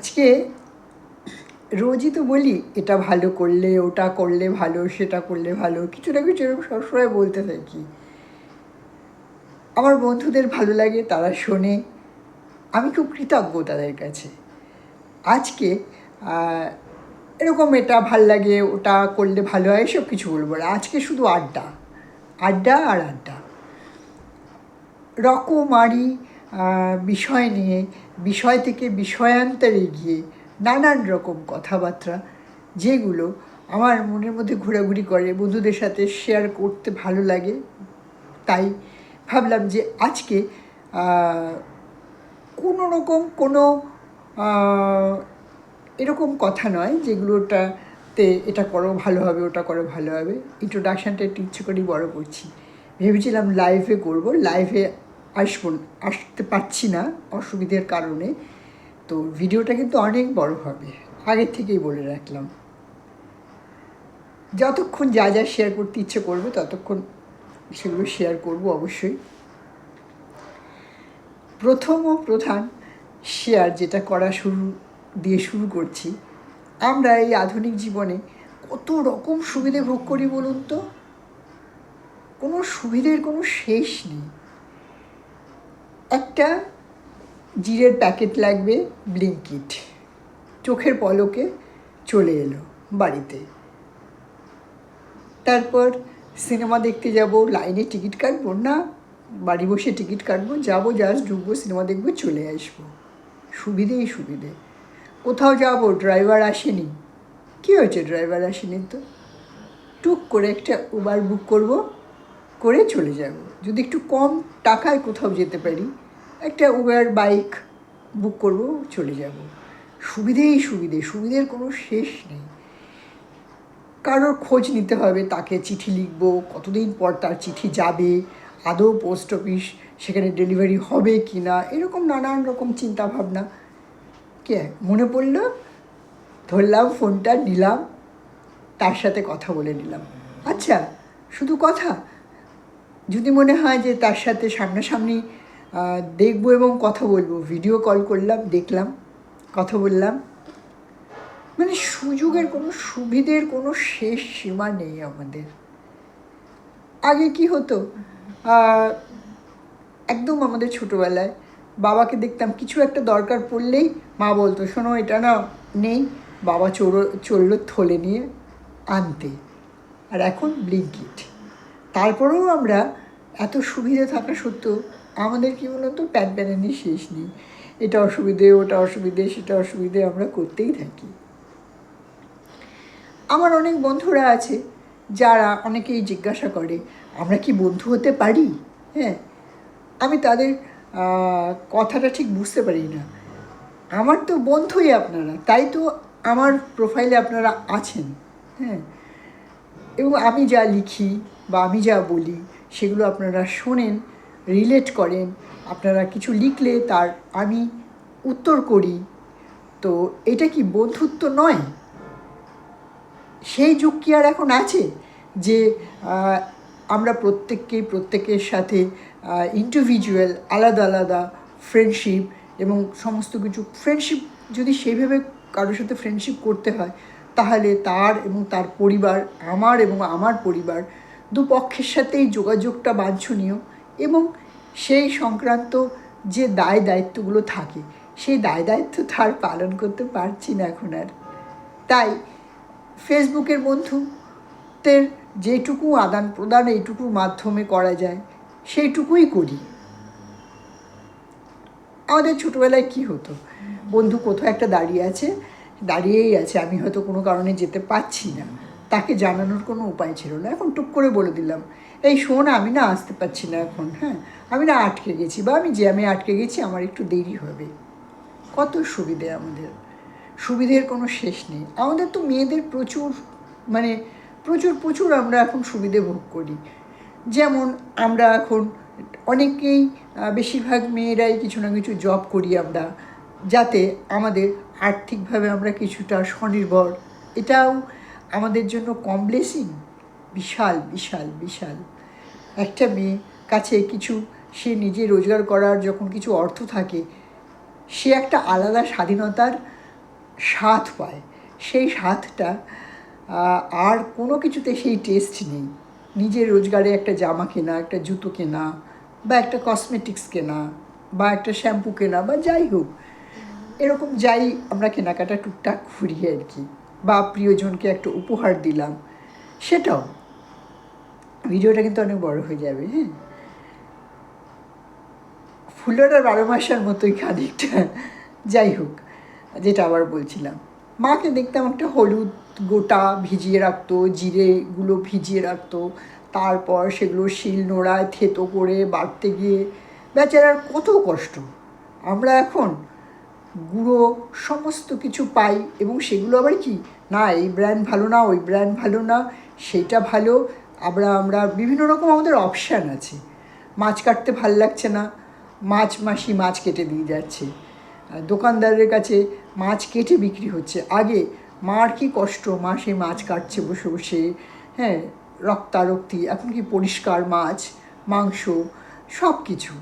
আজকে রোজই তো বলি এটা ভালো করলে, ওটা করলে ভালো, সেটা করলে ভালো, কিছু না কিছু এরকম সবসময় বলতে থাকি। আমার বন্ধুদের ভালো লাগে, তারা শোনে, আমি খুব কৃতজ্ঞ তাদের কাছে। আজকে এরকম এটা ভাল লাগে, ওটা করলে ভালো হয়, এসব কিছু বলবো না। আজকে শুধু আড্ডা, আড্ডা আর আড্ডা। রকমারি বিষয় নিয়ে, বিষয় থেকে বিষয়ান্তরে গিয়ে নানান রকম কথাবার্তা, যেগুলো আমার মনের মধ্যে ঘোরাঘুরি করে, বন্ধুদের সাথে শেয়ার করতে ভালো লাগে। তাই ভাবলাম যে আজকে কোনো রকম কোনো এরকম কথা নয় যেগুলোটাতে এটা করো ভালো হবে, ওটা করো ভালো হবে। ইন্ট্রোডাকশানটা একটু ইচ্ছে করেই বড় করছি। ভেবেছিলাম লাইভে করব, লাইভে আসতে পারছি না অসুবিধার কারণে। তো ভিডিওটা কিন্তু অনেক বড় হবে, আগের থেকেই বলে রাখলাম। যতক্ষণ যা যা শেয়ার করতে ইচ্ছে করবে ততক্ষণ সেগুলো শেয়ার করব অবশ্যই। প্রথম ও প্রধান শেয়ার যেটা শুরু করছি, আমরা এই আধুনিক জীবনে কত রকম সুবিধে ভোগ করি বলুন তো। কোনো সুবিধের কোনো শেষ নেই। একটা জিরের প্যাকেট লাগবে, ব্লিঙ্কিট, চোখের পলকে চলে এলো বাড়িতে। তারপর সিনেমা দেখতে যাব, লাইনে টিকিট কাটবো না, বাড়ি বসে টিকিট কাটবো, যাবো, জাস্ট ঢুকবো, সিনেমা দেখবো, চলে আসবো। সুবিধেই সুবিধে। কোথাও যাবো, ড্রাইভার আসেনি, কী হয়েছে ড্রাইভার আসেনি তো, টুক করে একটা উবার বুক করব, করে চলে যাব। যদি একটু কম টাকায় কোথাও যেতে পারি, একটা উবার বাইক বুক করব, চলে যাব। সুবিধেই সুবিধে, সুবিধের কোনো শেষ নেই। কারোর খোঁজ নিতে হবে, তাকে চিঠি লিখব, কতদিন পর তার চিঠি যাবে, আদৌ পোস্ট অফিস সেখানে ডেলিভারি হবে কি না, এরকম নানান রকম চিন্তাভাবনা। কে মনে পড়লো, ধরলাম ফোনটা, নিলাম, তার সাথে কথা বলে নিলাম। আচ্ছা, শুধু কথা, যদি মনে হয় যে তার সাথে সামনাসামনি দেখবো এবং কথা বলবো, ভিডিও কল করলাম, দেখলাম, কথা বললাম। মানে সুযোগের কোনো, সুবিধের কোনো শেষ সীমা নেই আমাদের। আগে কি হতো, একদম আমাদের ছোটোবেলায় বাবাকে দেখতাম কিছু একটা দরকার পড়লেই মা বলতো, শোনো এটা না নেই, বাবা চললো থলে নিয়ে আনতে। আর এখন ব্লিঙ্কিট। তারপরেও আমরা এত সুবিধে থাকা সত্ত্বেও আমাদের কী বলতো, প্যানপ্যানানি শেষ নেই। এটা অসুবিধে, ওটা অসুবিধে, সেটা অসুবিধে, আমরা করতেই থাকি। আমার অনেক বন্ধুরা আছে যারা অনেকেই জিজ্ঞাসা করে, আমরা কি বন্ধু হতে পারি? হ্যাঁ, আমি তাদের কথাটা ঠিক বুঝতে পারি না। আমার তো বন্ধুই আপনারা, তাই তো আমার প্রোফাইলে আপনারা আছেন। হ্যাঁ, এবং আমি যা লিখি বা আমি যা বলি সেগুলো আপনারা শোনেন, রিলেট করেন। আপনারা কিছু লিখলে তার আমি উত্তর করি। তো এটা কি বন্ধুত্ব নয়? সেই যুগ কি আর এখন আছে যে আমরা প্রত্যেকের সাথে ইন্ডিভিজুয়াল আলাদা আলাদা ফ্রেন্ডশিপ এবং সমস্ত কিছু, ফ্রেন্ডশিপ যদি সেইভাবে কারোর সাথে ফ্রেন্ডশিপ করতে হয়, তাহলে তার এবং তার পরিবার, আমার এবং আমার পরিবার, দুপক্ষের সাথেই যোগাযোগটা বাঞ্ছনীয় এবং সেই সংক্রান্ত যে দায় দায়িত্বগুলো থাকে, সেই দায় দায়িত্ব তার পালন করতে পারছি না এখন আর। তাই ফেসবুকের বন্ধুত্বের যেটুকু আদান প্রদান এইটুকুর মাধ্যমে করা যায় সেইটুকুই করি। আমাদের ছোটোবেলায় কী হতো, বন্ধু কোথাও একটা দাঁড়িয়েই আছে, আমি হয়তো কোনো কারণে যেতে পারছি না, তাকে জানানোর কোনো উপায় ছিল না। এখন টুক করে বলে দিলাম, এই শোন, আমি না আসতে পারছি না এখন, হ্যাঁ, আমি না আটকে গেছি, বা আমি জ্যামে আটকে গেছি, আমার একটু দেরি হবে। কত সুবিধে আমাদের, সুবিধের কোনো শেষ নেই। আমাদের তো মেয়েদের প্রচুর আমরা এখন সুবিধে ভোগ করি। যেমন আমরা এখন অনেকেই, বেশিরভাগ মেয়েরাই কিছু না কিছু জব করি আমরা, যাতে আমাদের আর্থিকভাবে আমরা কিছুটা স্বনির্ভর। এটাও আমাদের জন্য কম ব্লেসিং, বিশাল বিশাল বিশাল। একটা মেয়ে কাছে কিছু, সে নিজে রোজগার করার যখন কিছু অর্থ থাকে, সে একটা আলাদা স্বাধীনতার স্বাদ পায়, সেই স্বাদটা আর কোনো কিছুতে সেই টেস্ট নেই। নিজের রোজগারে একটা জামা কেনা, একটা জুতো কেনা, বা একটা কসমেটিক্স কেনা, বা একটা শ্যাম্পু কেনা, বা যাই হোক, এরকম যাই আমরা কেনাকাটা টুকটাক করি আর কি, বা প্রিয়জনকে একটা উপহার দিলাম, সেটাও। ভিডিওটা কিন্তু অনেক বড় হয়ে যাবে, হ্যাঁ। ফুলের আর 12 মাসের মতোই খানিকটা। যাই হোক, যেটা আবার বলছিলাম, মাকে দেখতাম একটা হলুদ গোটা ভিজিয়ে রাখতো, জিরেগুলো ভিজিয়ে রাখতো, তারপর সেগুলো শিল নোড়ায় থেতো করে বাটতে গিয়ে বেচারার কত কষ্ট। আমরা এখন গুঁড়ো সমস্ত কিছু পাই, এবং সেগুলো আবার কি না এই ব্র্যান্ড ভালো না, ওই ব্র্যান্ড ভালো না, সেইটা ভালো। আমরা বিভিন্ন রকম আমাদের অপশান আছে। মাছ কাটতে ভাল লাগছে না, মাসি মাছ কেটে দিয়ে যাচ্ছে, দোকানদারের কাছে মাছ কেটে বিক্রি হচ্ছে। আগে মার কি কষ্ট, মা সেই মাছ কাটছে বসে বসে, হ্যাঁ, রক্তারক্তি। এখন কি পরিষ্কার মাছ, মাংস, সব কিছু।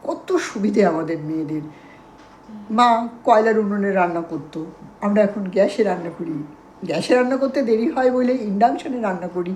কত সুবিধে আমাদের মেয়েদের। মা কয়লার উনুনে রান্না করতো, আমরা এখন গ্যাসে রান্না করি। গ্যাসে রান্না করতে দেরি হয় বলে ইন্ডাকশানে রান্না করি।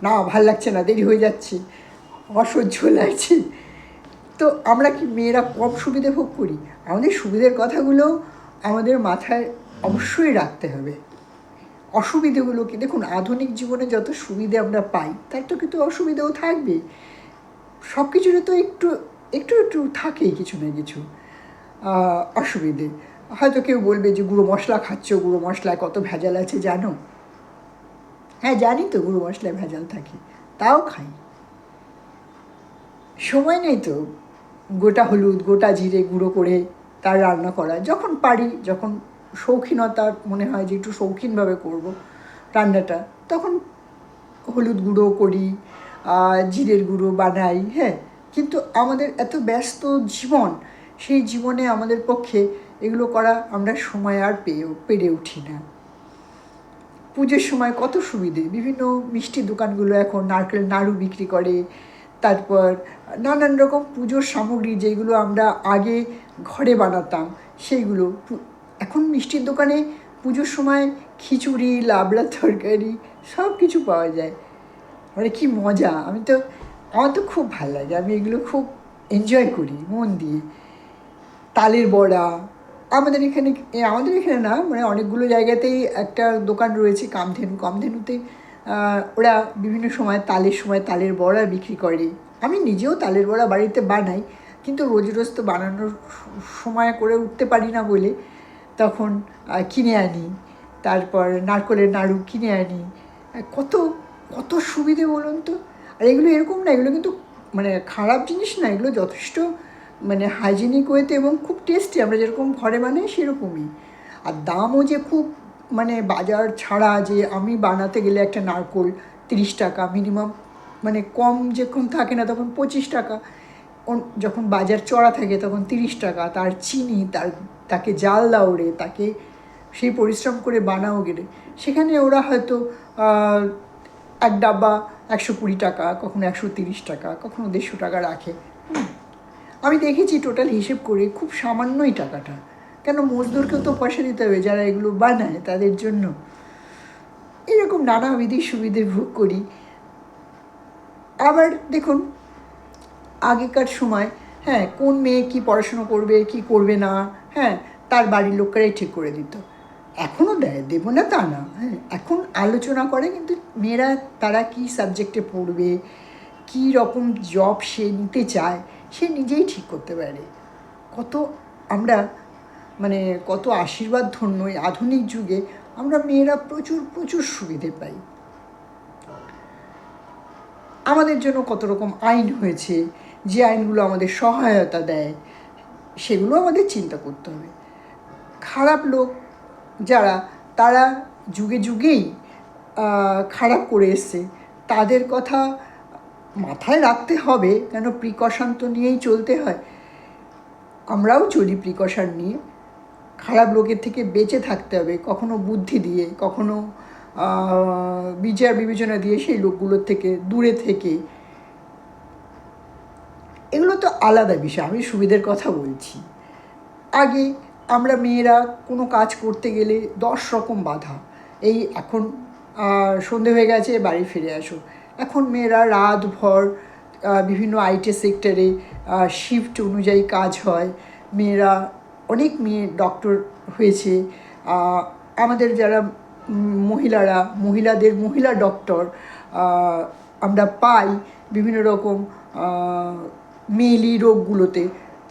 না, ভাল লাগছে না, দেরি হয়ে যাচ্ছে, অসহ্য লাগছে। তো আমরা কি মেয়েরা কম সুবিধে ভোগ করি? আমাদের সুবিধের কথাগুলো আমাদের মাথায় অবশ্যই রাখতে হবে। অসুবিধেগুলো কি, দেখুন, আধুনিক জীবনে যত সুবিধে আমরা পাই তার তো কিন্তু অসুবিধেও থাকবে। সব কিছুতে তো একটু একটু একটু থাকেই কিছু না কিছু অসুবিধে। হয়তো কেউ বলবে যে গুঁড়ো মশলা খাচ্ছ, গুঁড়ো মশলায় কত ভেজাল আছে জানো? হ্যাঁ, জানি তো গুঁড়ো মশলায় ভেজাল থাকে, তাও খাই। সময় নেই তো গোটা হলুদ গোটা জিরে গুঁড়ো করে তার রান্না করা। যখন পারি, যখন শৌখিনতা মনে হয় যে একটু শৌখিনভাবে করব রান্নাটা, তখন হলুদ গুঁড়ো করি, জিরের গুঁড়ো বানাই, হ্যাঁ। কিন্তু আমাদের এত ব্যস্ত জীবন, সেই জীবনে আমাদের পক্ষে এগুলো করা আমরা সময় আর পেরে উঠি না। পুজোর সময় কত সুবিধে, বিভিন্ন মিষ্টির দোকানগুলো এখন নারকেল নাড়ু বিক্রি করে, তারপর নানান রকম পুজোর সামগ্রী যেগুলো আমরা আগে ঘরে বানাতাম সেইগুলো এখন মিষ্টির দোকানে পুজোর সময় খিচুড়ি, লাবড়ার তরকারি সব কিছু পাওয়া যায়। মানে কি মজা! আমার তো খুব ভালো লাগে, আমি এগুলো খুব এনজয় করি মন দিয়ে। তালের বড়া, আমাদের এখানে না, মানে অনেকগুলো জায়গাতেই একটা দোকান রয়েছে কামধেনুতে। ওরা বিভিন্ন সময় তালের বড়া বিক্রি করে। আমি নিজেও তালের বড়া বাড়িতে বানাই, কিন্তু রোজ রোজ তো বানানোর সময় করে উঠতে পারি না বলে তখন কিনে আনি। তারপর নারকেলের নাড়ু কিনে আনি। কত কত সুবিধে বলুন তো। আর এগুলো এরকম না, এগুলো কিন্তু মানে খারাপ জিনিস না, এগুলো যথেষ্ট মানে হাইজেনিক ওয়েতে এবং খুব টেস্টি, আমরা যেরকম ঘরে বানাই সেরকমই। আর দামও যে খুব মানে বাজার ছাড়া, যে আমি বানাতে গেলে একটা নারকেল 30 টাকা মিনিমাম, মানে কম যখন থাকে না তখন 25 টাকা, যখন বাজার চড়া থাকে তখন 30 টাকা। তার চিনি, তাকে জাল দাও রে, তাকে সেই পরিশ্রম করে বানাও গেলে, সেখানে ওরা হয়তো এক ডাব্বা 120 টাকা, কখনো 130 টাকা, কখনো 150 টাকা রাখে। আমি দেখেছি টোটাল হিসেব করে খুব সামান্যই টাকাটা, কেন মজদুরকেও তো পয়সা দিতে হবে যারা এগুলো বানায় তাদের জন্য। এরকম নানাবিধি সুবিধে ভোগ করি। আবার দেখুন, আগেকার সময়, হ্যাঁ, কোন মেয়ে কী পড়াশুনো করবে কি করবে না, হ্যাঁ, তার বাড়ির লোকেরাই ঠিক করে দিত। এখনও দেবো না তা না, হ্যাঁ, এখন আলোচনা করে, কিন্তু মেয়েরা তারা কী সাবজেক্টে পড়বে, কী রকম জব সে নিতে চায়, সে নিজেই ঠিক করতে পারে। আমরা মানে কত আশীর্বাদ ধন্য এই আধুনিক যুগে, আমরা মেয়েরা প্রচুর প্রচুর সুবিধে পাই। আমাদের জন্য কত রকম আইন হয়েছে, যে আইনগুলো আমাদের সহায়তা দেয়, সেগুলো আমাদের চিন্তা করতে হবে। খারাপ লোক যারা, তারা যুগে যুগেই খারাপ করে এসছে, তাদের কথা মাথায় রাখতে হবে, কেন প্রিকশন তো নিয়েই চলতে হয়। আমরাও চলি প্রিকশন নিয়ে। খারাপ লোকের থেকে বেঁচে থাকতে হবে, কখনো বুদ্ধি দিয়ে, কখনো বিচার বিবেচনা দিয়ে সেই লোকগুলোর থেকে দূরে থেকে। এগুলো তো আলাদা বিষয়, আমি সুবিধের কথা বলছি। আগে আমরা মেয়েরা কোনো কাজ করতে গেলে 10 রকম বাধা। এই এখন সন্ধে হয়ে গেছে, বাড়ি ফিরে আসো। এখন মেয়েরা রাতভর বিভিন্ন আইটি সেক্টরে শিফট অনুযায়ী কাজ হয়। মেয়েরা অনেক মেয়ে ডক্টর হয়েছে। আমাদের যারা মহিলাদের মহিলা ডক্টর আমরা পাই বিভিন্ন রকম মেয়েলি রোগগুলোতে।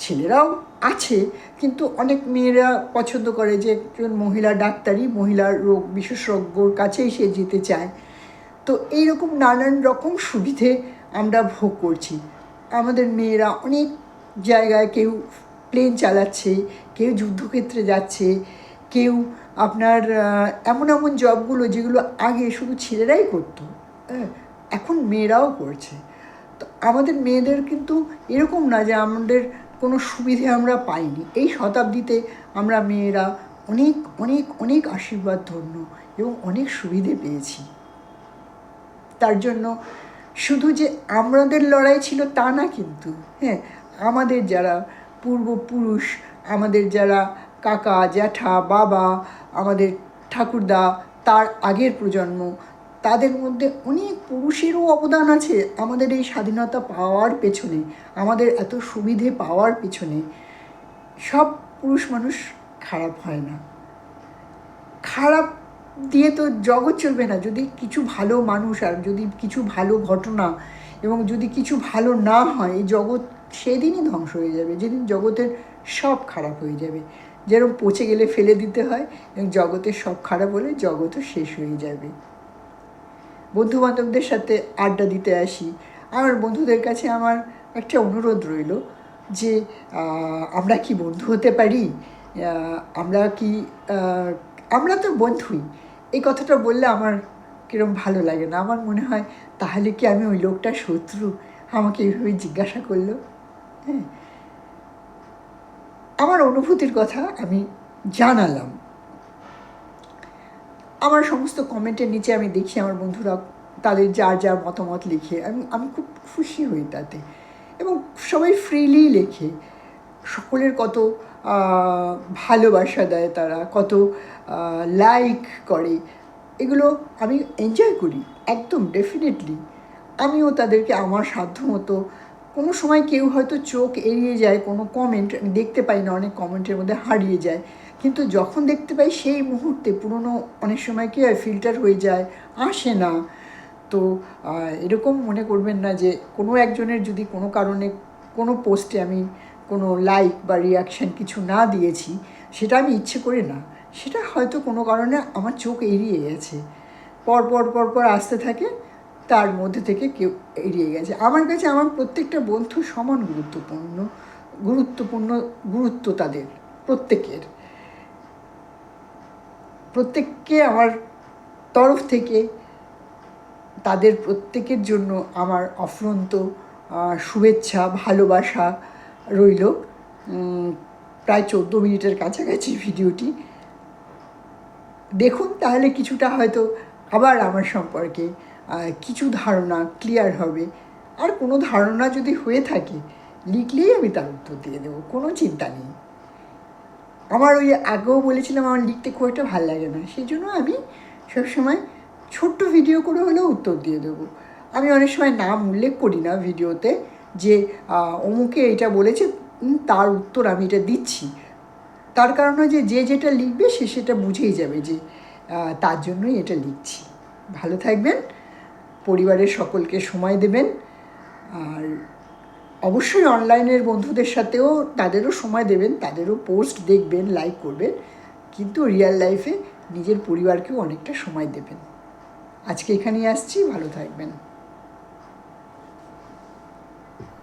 ছেলেরাও আছে, কিন্তু অনেক মেয়েরা পছন্দ করে যে একজন মহিলা ডাক্তারই মহিলা রোগ বিশেষজ্ঞর কাছেই সে যেতে চায়। তো এইরকম নানান রকম সুবিধে আমরা ভোগ করছি। আমাদের মেয়েরা অনেক জায়গায়, কেউ প্লেন চালাচ্ছে, কেউ যুদ্ধক্ষেত্রে যাচ্ছে, কেউ আপনার এমন এমন জবগুলো যেগুলো আগে শুধু ছেলেরাই করতো, এখন মেয়েরাও করছে। তো আমাদের মেয়েদের কিন্তু এরকম না যে আমাদের কোনো সুবিধে আমরা পাইনি। এই শতাব্দীতে আমরা মেয়েরা অনেক অনেক অনেক আশীর্বাদ ধন্য এবং অনেক সুবিধে পেয়েছি। তার জন্য শুধু যে আমাদের লড়াই ছিল তা না, কিন্তু আমাদের যারা পূর্বপুরুষ, আমাদের যারা কাকা জ্যাঠা বাবা, আমাদের ঠাকুরদা, তার আগের প্রজন্ম, তাদের মধ্যে অনেক পুরুষেরও অবদান আছে আমাদের এই স্বাধীনতা পাওয়ার পেছনে, আমাদের এত সুবিধে পাওয়ার পেছনে। সব পুরুষ মানুষ খারাপ হয় না। খারাপ দিয়ে তো জগৎ চলবে না। যদি কিছু ভালো মানুষ আর যদি কিছু ভালো ঘটনা এবং যদি কিছু ভালো না হয়, এই জগৎ সেদিনই ধ্বংস হয়ে যাবে, যেদিন জগতের সব খারাপ হয়ে যাবে। যেরকম পচে গেলে ফেলে দিতে হয়, এবং জগতের সব খারাপ হলে জগৎও শেষ হয়ে যাবে। বন্ধুবান্ধবদের সাথে আড্ডা দিতে আসি। আমার বন্ধুদের কাছে আমার একটা অনুরোধ রইল যে আমরা কি বন্ধু হতে পারি? আমরা তো বন্ধুই। এই কথাটা বললে আমার কিরম ভালো লাগে না। আমার মনে হয় তাহলে কি আমি ওই লোকটার শত্রু? আমাকে এইভাবে জিজ্ঞাসা করলো। আমার অনুভূতির কথা আমি জানালাম। আমার সমস্ত কমেন্টের নিচে আমি দেখি আমার বন্ধুরা তাদের যার যার মতামত লিখে, আমি খুব খুশি হই তাতে। এবং সবাই ফ্রিলি লেখে, সকলের কত ভালোবাসা দেয়, তারা কত লাইক করে, এগুলো আমি এনজয় করি একদম ডেফিনেটলি। আমিও তাদেরকে আমার সাধ্যমতো, কোনো সময় কেউ হয়তো চোখ এড়িয়ে যায়, কোনো কমেন্ট আমি দেখতে পাই না, অনেক কমেন্টের মধ্যে হারিয়ে যায়, কিন্তু যখন দেখতে পাই সেই মুহূর্তে পুরনো অনেক সময় কী হয় ফিল্টার হয়ে যায়, আসে না। তো এরকম মনে করবেন না যে কোনো একজনের যদি কোনো কারণে কোনো পোস্টে আমি কোনো লাইক বা রিয়াকশান কিছু না দিয়েছি, সেটা আমি ইচ্ছে করে না, সেটা হয়তো কোনো কারণে আমার চোখ এড়িয়ে গেছে, পর আসতে থাকে, তার মধ্যে থেকে কেউ এড়িয়ে গেছে। আমার কাছে আমার প্রত্যেকটা বন্ধু সমান গুরুত্ব তাদের প্রত্যেককে আমার তরফ থেকে তাদের প্রত্যেকের জন্য আমার অফুরন্ত শুভেচ্ছা ভালোবাসা রইল। প্রায় 14 মিনিটের কাছাকাছি ভিডিওটি দেখুন, তাহলে কিছুটা হয়তো আবার আমার সম্পর্কে কিছু ধারণা ক্লিয়ার হবে। আর কোনো ধারণা যদি হয়ে থাকে লিখলেই আমি তার উত্তর দিয়ে দেবো, কোনো চিন্তা নেই। আমার ওই আগেও বলেছিলাম আমার লিখতে খুব একটা ভালো লাগে না, সেই জন্য আমি সবসময় ছোট্ট ভিডিও করে হলেও উত্তর দিয়ে দেবো। আমি অনেক সময় নাম উল্লেখ করি না ভিডিওতে যে অমুকে এটা বলেছে তার উত্তর আমি এটা দিচ্ছি, তার কারণ যে যেটা লিখবে সে সেটা বুঝেই যাবে যে তার জন্যই এটা লিখছি। ভালো থাকবেন, পরিবারের সকলকে সময় দেবেন, আর অবশ্যই অনলাইনের বন্ধুদের সাথেও তাদেরও সময় দেবেন, তাদেরও পোস্ট দেখবেন, লাইক করবেন, কিন্তু রিয়েল লাইফে নিজের পরিবারকেও অনেকটা সময় দেবেন। আজকে এখানেই আসছি, ভালো থাকবেন।